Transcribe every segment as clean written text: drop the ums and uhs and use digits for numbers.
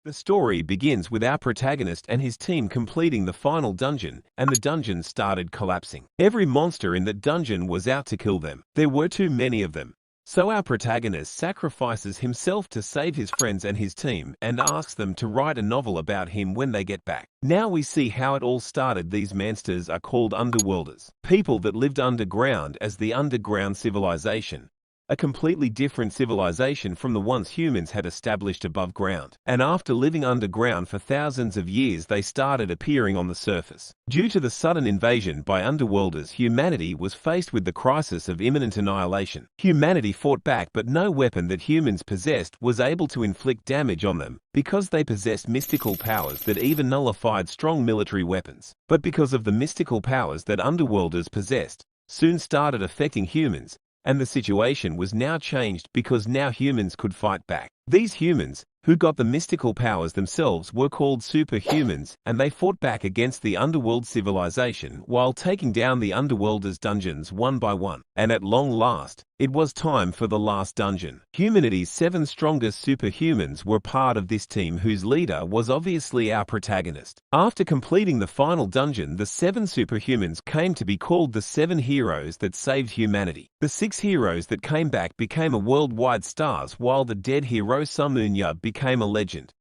The story begins with our protagonist and his team completing the final dungeon, and the dungeon started collapsing. Every monster in that dungeon was out to kill them. There were too many of them. So our protagonist sacrifices himself to save his friends and his team and asks them to write a novel about him when they get back. Now we see how it all started. These monsters are called underworlders, people that lived underground as the underground civilization. A completely different civilization from the ones humans had established above ground. And after living underground for thousands of years, they started appearing on the surface. Due to the sudden invasion by underworlders, humanity was faced with the crisis of imminent annihilation. Humanity fought back, but no weapon that humans possessed was able to inflict damage on them, because they possessed mystical powers that even nullified strong military weapons. But because of the mystical powers that underworlders possessed, soon started affecting humans, and the situation was now changed because now humans could fight back. These humans, who got the mystical powers themselves, were called superhumans, and they fought back against the underworld civilization while taking down the underworlders' dungeons one by one. And at long last, it was time for the last dungeon. Humanity's 7 strongest superhumans were part of this team, whose leader was obviously our protagonist. After completing the final dungeon, the 7 superhumans came to be called the 7 heroes that saved humanity. The 6 heroes that came back became a worldwide stars, while the dead hero Sumunyub became a legend.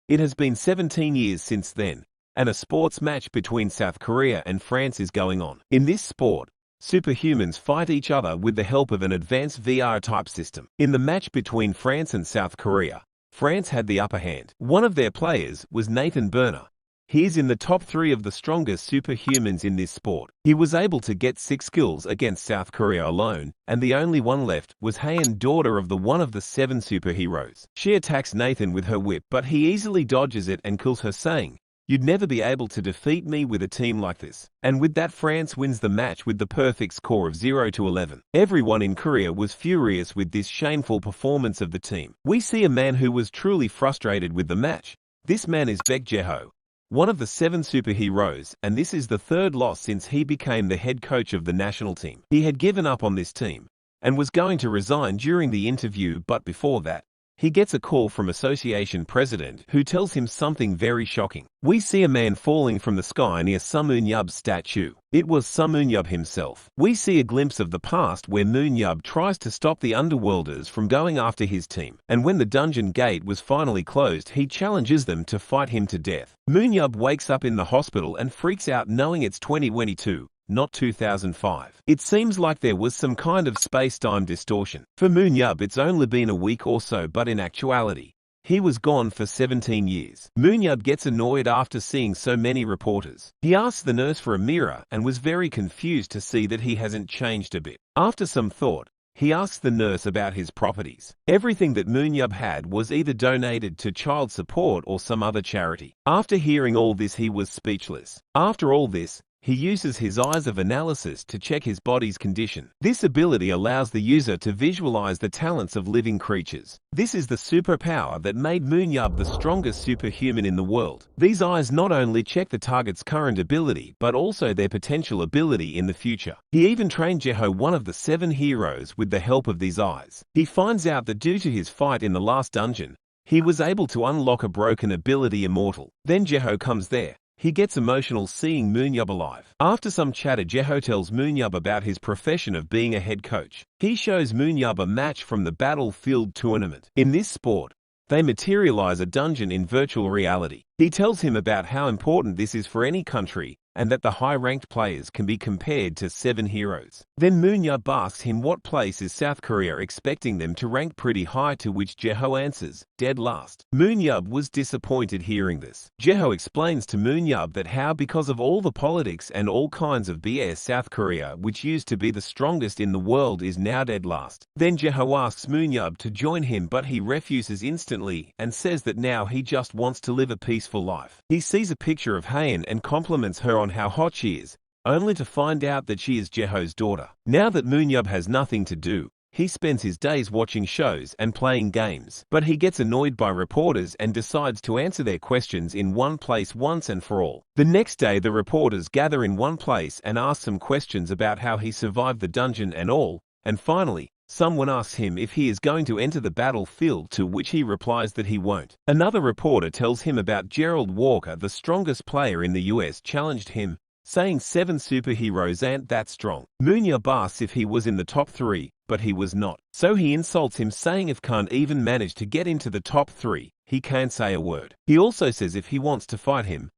It has been 17 years since then, and a sports match between South Korea and France is going on. In this sport, superhumans fight each other with the help of an advanced VR-type system. In the match between France and South Korea, France had the upper hand. One of their players was Nathan Burner. He is in the top 3 of the strongest superhumans in this sport. He was able to get 6 kills against South Korea alone, and the only one left was Haein, daughter of one of the 7 superheroes. She attacks Nathan with her whip, but he easily dodges it and kills her, saying, "You'd never be able to defeat me with a team like this." And with that, France wins the match with the perfect score of 0-11. Everyone in Korea was furious with this shameful performance of the team. We see a man who was truly frustrated with the match. This man is Baek Jae-ho, one of the 7 superheroes, and this is the 3rd loss since he became the head coach of the national team. He had given up on this team and was going to resign during the interview, but before that, he gets a call from association president who tells him something very shocking. We see a man falling from the sky near Sumunyub's statue. It was Sumunyub himself. We see a glimpse of the past where Munyub tries to stop the underworlders from going after his team, and when the dungeon gate was finally closed, he challenges them to fight him to death. Munyub wakes up in the hospital and freaks out, knowing it's 2022. Not 2005. It seems like there was some kind of space-time distortion. For Munyub, it's only been a week or so, but in actuality, he was gone for 17 years. Munyub gets annoyed after seeing so many reporters. He asks the nurse for a mirror and was very confused to see that he hasn't changed a bit. After some thought, he asks the nurse about his properties. Everything that Munyub had was either donated to child support or some other charity. After hearing all this, he was speechless. After all this, he uses his eyes of analysis to check his body's condition. This ability allows the user to visualize the talents of living creatures. This is the superpower that made Munyub the strongest superhuman in the world. These eyes not only check the target's current ability, but also their potential ability in the future. He even trained Jae-ho, one of the 7 heroes, with the help of these eyes. He finds out that due to his fight in the last dungeon, he was able to unlock a broken ability, Immortal. Then Jae-ho comes there. He gets emotional seeing Munyub alive. After some chatter, Jae-ho tells Munyub about his profession of being a head coach. He shows Munyub a match from the battlefield tournament. In this sport, they materialize a dungeon in virtual reality. He tells him about how important this is for any country, and that the high-ranked players can be compared to 7 heroes. Then Munyub asks him what place is South Korea, expecting them to rank pretty high, to which Jae-ho answers, dead last. Munyub was disappointed hearing this. Jae-ho explains to Munyub that how because of all the politics and all kinds of BS, South Korea, which used to be the strongest in the world, is now dead last. Then Jae-ho asks Munyub to join him, but he refuses instantly and says that now he just wants to live a peaceful life. He sees a picture of Haein and compliments her on how hot she is, only to find out that she is Jae-ho's daughter. Now that Munyub has nothing to do, he spends his days watching shows and playing games. But he gets annoyed by reporters and decides to answer their questions in one place once and for all. The next day, the reporters gather in one place and ask some questions about how he survived the dungeon and all, and finally, Someone asks him if he is going to enter the battlefield, to which he replies that he won't. Another reporter tells him about Gerald Walker, the strongest player in the US, challenged him, saying 7 superheroes ain't that strong. Munyab asks if he was in the top 3, but he was not. So he insults him, saying if can't even manage to get into the top 3, he can't say a word. He also says if he wants to fight him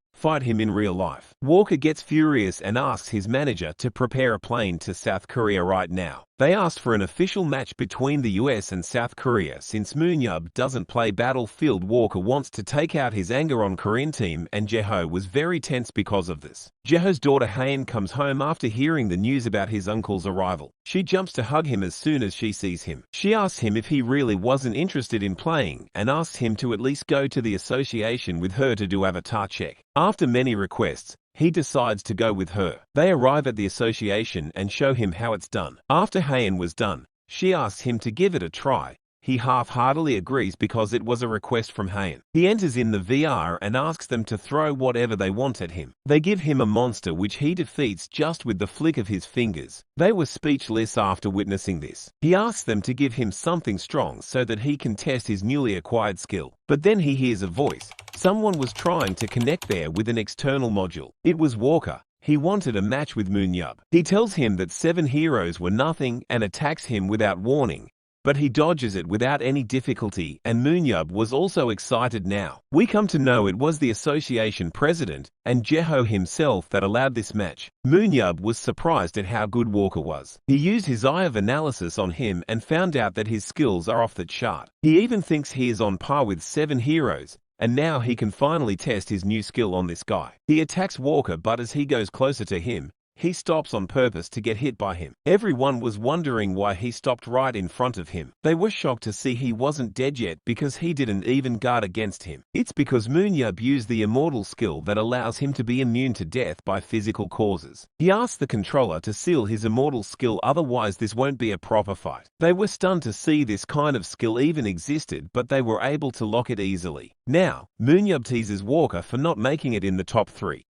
in real life. Walker gets furious and asks his manager to prepare a plane to South Korea right now. They asked for an official match between the US and South Korea. Since Munyab doesn't play Battlefield, Walker wants to take out his anger on Korean team, and Jeho was very tense because of this. Jeho's daughter Haen comes home after hearing the news about his uncle's arrival. She jumps to hug him as soon as she sees him. She asks him if he really wasn't interested in playing and asks him to at least go to the association with her to do avatar check. After many requests, he decides to go with her. They arrive at the association and show him how it's done. After Haen was done, she asks him to give it a try. He half-heartedly agrees because it was a request from Haen. He enters in the VR and asks them to throw whatever they want at him. They give him a monster which he defeats just with the flick of his fingers. They were speechless after witnessing this. He asks them to give him something strong so that he can test his newly acquired skill. But then he hears a voice. Someone was trying to connect there with an external module. It was Walker. He wanted a match with Munyab. He tells him that 7 heroes were nothing and attacks him without warning. But he dodges it without any difficulty, and Munyab was also excited now. We come to know it was the association president and Jeho himself that allowed this match. Munyab was surprised at how good Walker was. He used his eye of analysis on him and found out that his skills are off the chart. He even thinks he is on par with 7 heroes, and now he can finally test his new skill on this guy. He attacks Walker, but as he goes closer to him, he stops on purpose to get hit by him. Everyone was wondering why he stopped right in front of him. They were shocked to see he wasn't dead yet because he didn't even guard against him. It's because Munyab used the immortal skill that allows him to be immune to death by physical causes. He asked the controller to seal his immortal skill, otherwise this won't be a proper fight. They were stunned to see this kind of skill even existed, but they were able to lock it easily. Now, Munyab teases Walker for not making it in the top 3.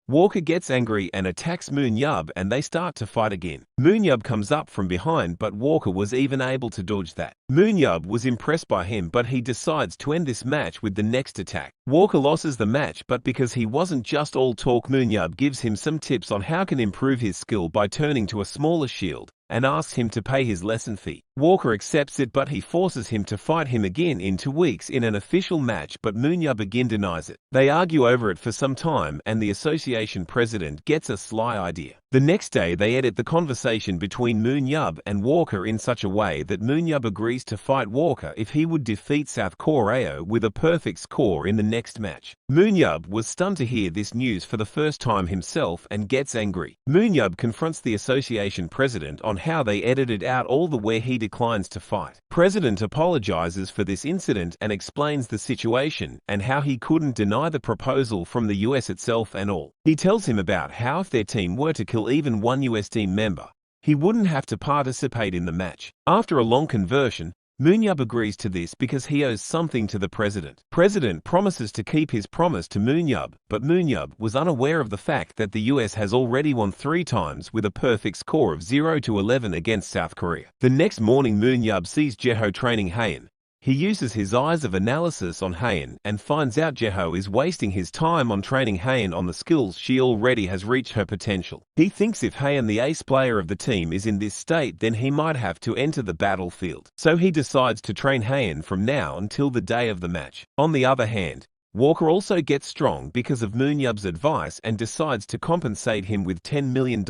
Walker gets angry and attacks Munyab, and they start to fight again. Munyab comes up from behind, but Walker was even able to dodge that. Munyab was impressed by him, but he decides to end this match with the next attack. Walker loses the match, but because he wasn't just all talk, Munyab gives him some tips on how can improve his skill by turning to a smaller shield, and asks him to pay his lesson fee. Walker accepts it, but he forces him to fight him again in 2 weeks in an official match, but Munyab again denies it. They argue over it for some time, and the association president gets a sly idea. The next day they edit the conversation between Munyab and Walker in such a way that Munyab agrees to fight Walker if he would defeat South Korea with a perfect score in the next match. Munyab was stunned to hear this news for the first time himself and gets angry. Munyab confronts the association president on how they edited out all the where he declines to fight. President apologizes for this incident and explains the situation and how he couldn't deny the proposal from the US itself and all. He tells him about how if their team were to kill even one US team member, he wouldn't have to participate in the match. After a long conversion, Munyab agrees to this because he owes something to the president. President promises to keep his promise to Munyab, but Munyab was unaware of the fact that the US has already won 3 times with a perfect score of 0-11 against South Korea. The next morning, Munyab sees Jeho training Haen. He uses his eyes of analysis on Haen and finds out Jeho is wasting his time on training Haen on the skills she already has reached her potential. He thinks if Haen, the ace player of the team, is in this state, then he might have to enter the battlefield. So he decides to train Haen from now until the day of the match. On the other hand, Walker also gets strong because of Munyab's advice and decides to compensate him with $10 million.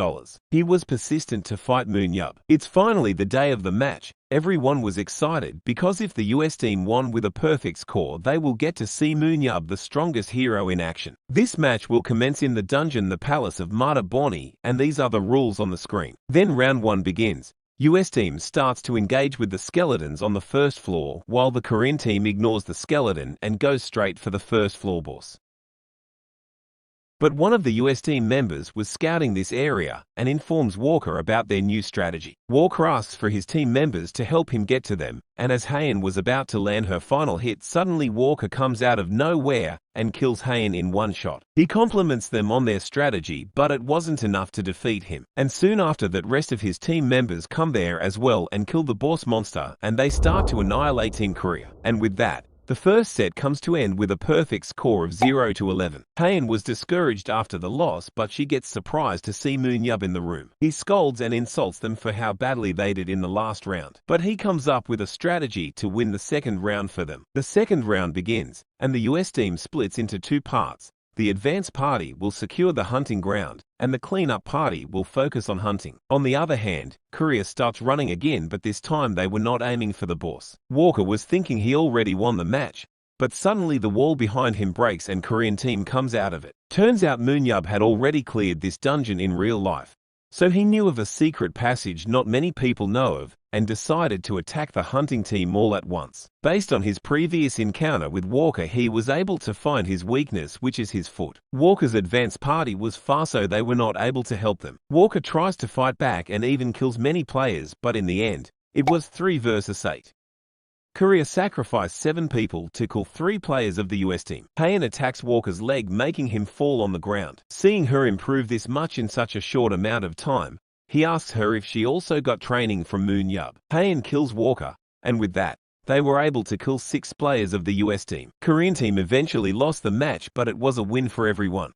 He was persistent to fight Munyab. It's finally the day of the match. Everyone was excited because if the US team won with a perfect score, they will get to see Munyab, the strongest hero, in action. This match will commence in the dungeon, the Palace of Mata Boni, and these are the rules on the screen. Then round 1 begins. US team starts to engage with the skeletons on the first floor, while the Korean team ignores the skeleton and goes straight for the first floor boss. But one of the US team members was scouting this area and informs Walker about their new strategy. Walker asks for his team members to help him get to them, and as Heian was about to land her final hit, suddenly Walker comes out of nowhere and kills Heian in one shot. He compliments them on their strategy, but it wasn't enough to defeat him. And soon after that, rest of his team members come there as well and kill the boss monster, and they start to annihilate Team Korea. And with that, the first set comes to end with a perfect score of 0-11. Heian was discouraged after the loss, but she gets surprised to see Moonyub in the room. He scolds and insults them for how badly they did in the last round, but he comes up with a strategy to win the second round for them. The second round begins, and the US team splits into two parts. The advance party will secure the hunting ground, and the cleanup party will focus on hunting. On the other hand, Korea starts running again, but this time they were not aiming for the boss. Walker was thinking he already won the match, but suddenly the wall behind him breaks and Korean team comes out of it. Turns out Moonyub had already cleared this dungeon in real life, so he knew of a secret passage not many people know of, and decided to attack the hunting team all at once. Based on his previous encounter with Walker, he was able to find his weakness, which is his foot. Walker's advance party was far, so they were not able to help them. Walker tries to fight back and even kills many players, but in the end, it was 3 versus 8. Korea sacrificed 7 people to kill 3 players of the US team. Heian attacks Walker's leg, making him fall on the ground. Seeing her improve this much in such a short amount of time, he asks her if she also got training from Moonyub. Heian kills Walker, and with that, they were able to kill 6 players of the US team. Korean team eventually lost the match, but it was a win for everyone.